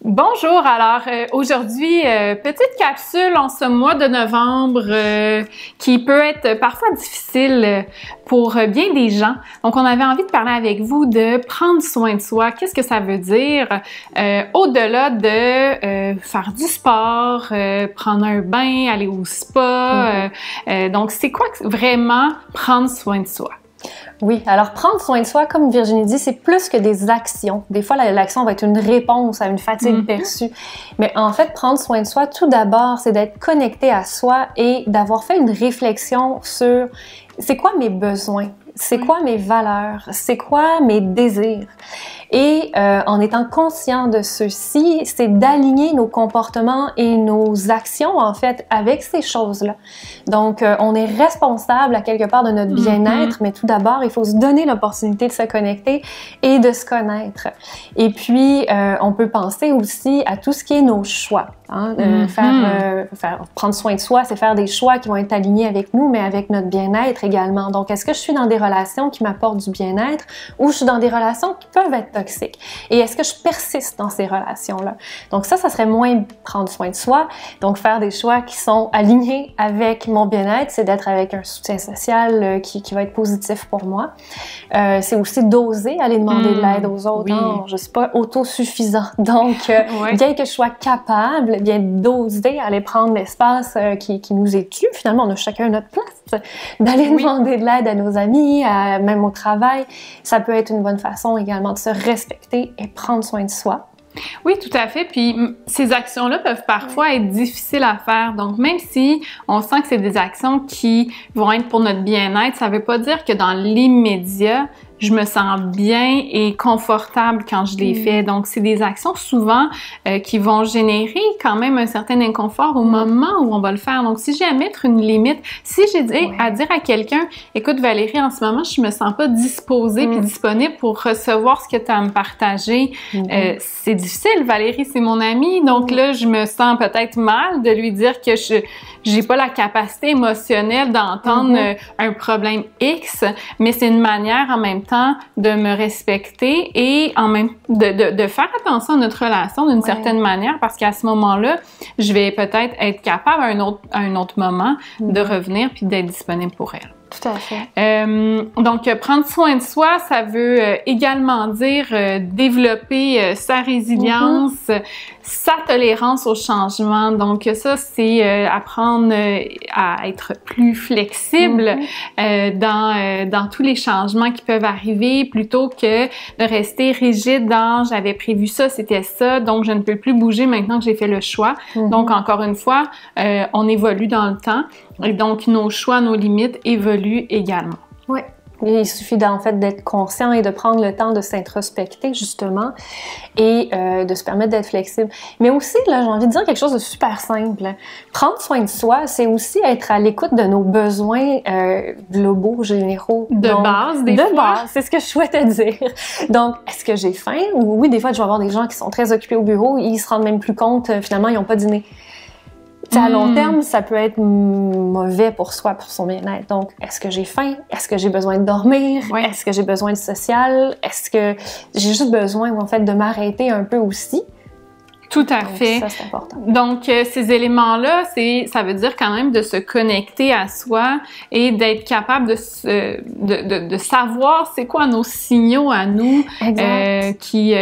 Bonjour, alors aujourd'hui, petite capsule en ce mois de novembre qui peut être parfois difficile pour bien des gens. Donc, on avait envie de parler avec vous de prendre soin de soi. Qu'est-ce que ça veut dire au-delà de faire du sport, prendre un bain, aller au spa. Donc, c'est quoi vraiment prendre soin de soi? Oui, alors prendre soin de soi, comme Virginie dit, c'est plus que des actions. Des fois, l'action va être une réponse à une fatigue perçue. Mais en fait, prendre soin de soi, tout d'abord, c'est d'être connecté à soi et d'avoir fait une réflexion sur c'est quoi mes besoins, c'est quoi mes valeurs, c'est quoi mes désirs. Et en étant conscient de ceux-ci, c'est d'aligner nos comportements et nos actions, en fait, avec ces choses-là. Donc, on est responsable à quelque part de notre bien-être, mais tout d'abord, il faut se donner l'opportunité de se connecter et de se connaître. Et puis, on peut penser aussi à tout ce qui est nos choix. Hein? Prendre soin de soi, c'est faire des choix qui vont être alignés avec nous, mais avec notre bien-être également. Donc, est-ce que je suis dans des relations qui m'apportent du bien-être ou je suis dans des relations qui peuvent être toxiques? Et est-ce que je persiste dans ces relations-là? Donc ça serait moins prendre soin de soi. Donc, faire des choix qui sont alignés avec mon bien-être, c'est d'être avec un soutien social qui va être positif pour moi. C'est aussi d'oser aller demander de l'aide aux autres. Oui. Hein? Je ne suis pas autosuffisant. Donc, bien que je sois capable, bien d'oser aller prendre l'espace qui nous est dû. Finalement, on a chacun notre place. D'aller demander de l'aide à nos amis, même au travail. Ça peut être une bonne façon également de se respecter et prendre soin de soi. Oui, tout à fait. Puis ces actions-là peuvent parfois être difficiles à faire. Donc, même si on sent que c'est des actions qui vont être pour notre bien-être, ça ne veut pas dire que dans l'immédiat, je me sens bien et confortable quand je les fais. Donc, c'est des actions souvent qui vont générer quand même un certain inconfort au moment où on va le faire. Donc, si j'ai à mettre une limite, si j'ai à dire à quelqu'un, écoute Valérie, en ce moment, je me sens pas disposée puis disponible pour recevoir ce que tu as à me partager, c'est difficile. Valérie, c'est mon amie. Donc là, je me sens peut-être mal de lui dire que j'ai pas la capacité émotionnelle d'entendre un problème X, mais c'est une manière en même temps de me respecter et en même de faire attention à notre relation d'une certaine manière, parce qu'à ce moment-là, je vais peut-être être capable à un autre moment de revenir puis d'être disponible pour elle. Tout à fait. Donc, prendre soin de soi, ça veut également dire développer sa résilience, sa tolérance au changement. Donc, ça, c'est apprendre à être plus flexible dans tous les changements qui peuvent arriver, plutôt que de rester rigide dans « j'avais prévu ça, c'était ça, donc je ne peux plus bouger maintenant que j'ai fait le choix ». Donc, encore une fois, on évolue dans le temps. Et donc, nos choix, nos limites évoluent également. Oui. Il suffit en fait d'être conscient et de prendre le temps de s'introspecter justement et de se permettre d'être flexible. Mais aussi, là, j'ai envie de dire quelque chose de super simple. Prendre soin de soi, c'est aussi être à l'écoute de nos besoins globaux, généraux. De base, des fois. De base, c'est ce que je souhaitais dire. Donc, est-ce que j'ai faim? Oui, des fois, je vais avoir des gens qui sont très occupés au bureau, ils se rendent même plus compte, finalement, ils n'ont pas dîné. À long terme, ça peut être mauvais pour soi, pour son bien-être. Donc, est-ce que j'ai faim? Est-ce que j'ai besoin de dormir? Est-ce que j'ai besoin de social? Est-ce que j'ai juste besoin, en fait, de m'arrêter un peu aussi? Tout à fait. Ça, c'est important. Donc, ces éléments-là, ça veut dire quand même de se connecter à soi et d'être capable de savoir c'est quoi nos signaux à nous qui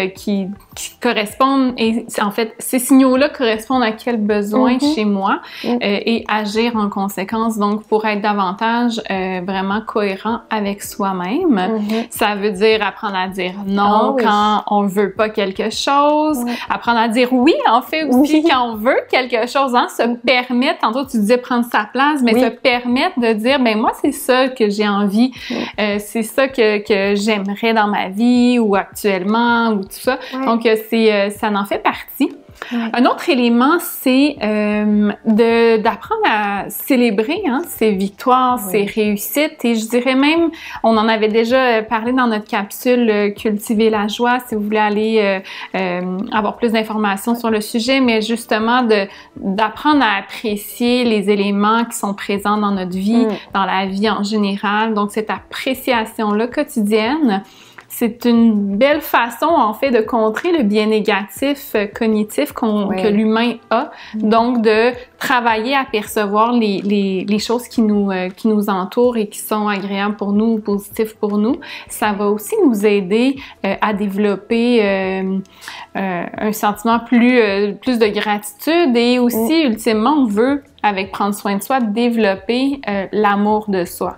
correspondent. Et en fait, ces signaux-là correspondent à quel besoin chez moi et agir en conséquence. Donc, pour être davantage vraiment cohérent avec soi-même, ça veut dire apprendre à dire non quand on veut pas quelque chose, apprendre à dire oui, en fait, aussi, quand on veut quelque chose, hein, se permettre, tantôt tu disais prendre sa place, mais se permettre de dire, ben moi, c'est ça que j'ai envie, c'est ça que j'aimerais dans ma vie ou actuellement ou tout ça. Donc, ça en fait partie. Un autre élément, c'est d'apprendre à célébrer ses victoires, ses réussites. Et je dirais même, on en avait déjà parlé dans notre capsule Cultiver la joie, si vous voulez aller avoir plus d'informations sur le sujet, mais justement d'apprendre à apprécier les éléments qui sont présents dans notre vie, dans la vie en général. Donc, cette appréciation-là quotidienne, c'est une belle façon, en fait, de contrer le biais négatif cognitif que l'humain a. Donc, de travailler à percevoir les choses qui nous entourent et qui sont agréables pour nous ou positives pour nous. Ça va aussi nous aider à développer un sentiment plus de gratitude et aussi, ultimement, on veut, avec prendre soin de soi, développer l'amour de soi.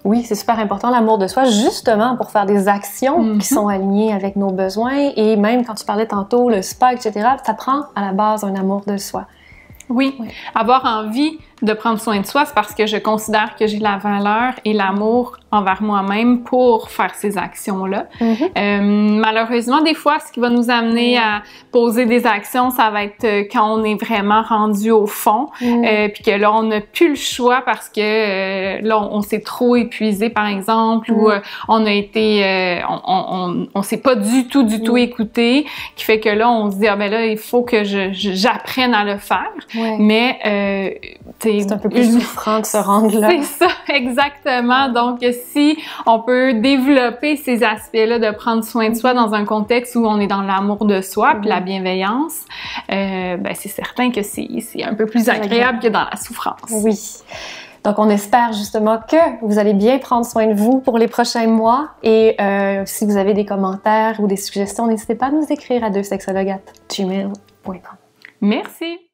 Oui, c'est super important, l'amour de soi, justement pour faire des actions qui sont alignées avec nos besoins. Et même quand tu parlais tantôt, le spa, etc., ça prend à la base un amour de soi. Oui, avoir envie de prendre soin de soi, c'est parce que je considère que j'ai la valeur et l'amour envers moi-même pour faire ces actions-là. Malheureusement, des fois, ce qui va nous amener à poser des actions, ça va être quand on est vraiment rendu au fond, puis que là, on n'a plus le choix parce que là, on s'est trop épuisé, par exemple, ou on a été, on s'est pas du tout écouté, qui fait que là, on se dit, ah ben là, il faut que j'apprenne à le faire. Mais c'est un peu plus souffrant de se rendre là. C'est ça, exactement. Donc, si on peut développer ces aspects-là de prendre soin de soi dans un contexte où on est dans l'amour de soi puis la bienveillance, ben c'est certain que c'est un peu plus agréable que dans la souffrance. Oui. Donc, on espère justement que vous allez bien prendre soin de vous pour les prochains mois. Et si vous avez des commentaires ou des suggestions, n'hésitez pas à nous écrire à 2sexologues@gmail.com. Merci!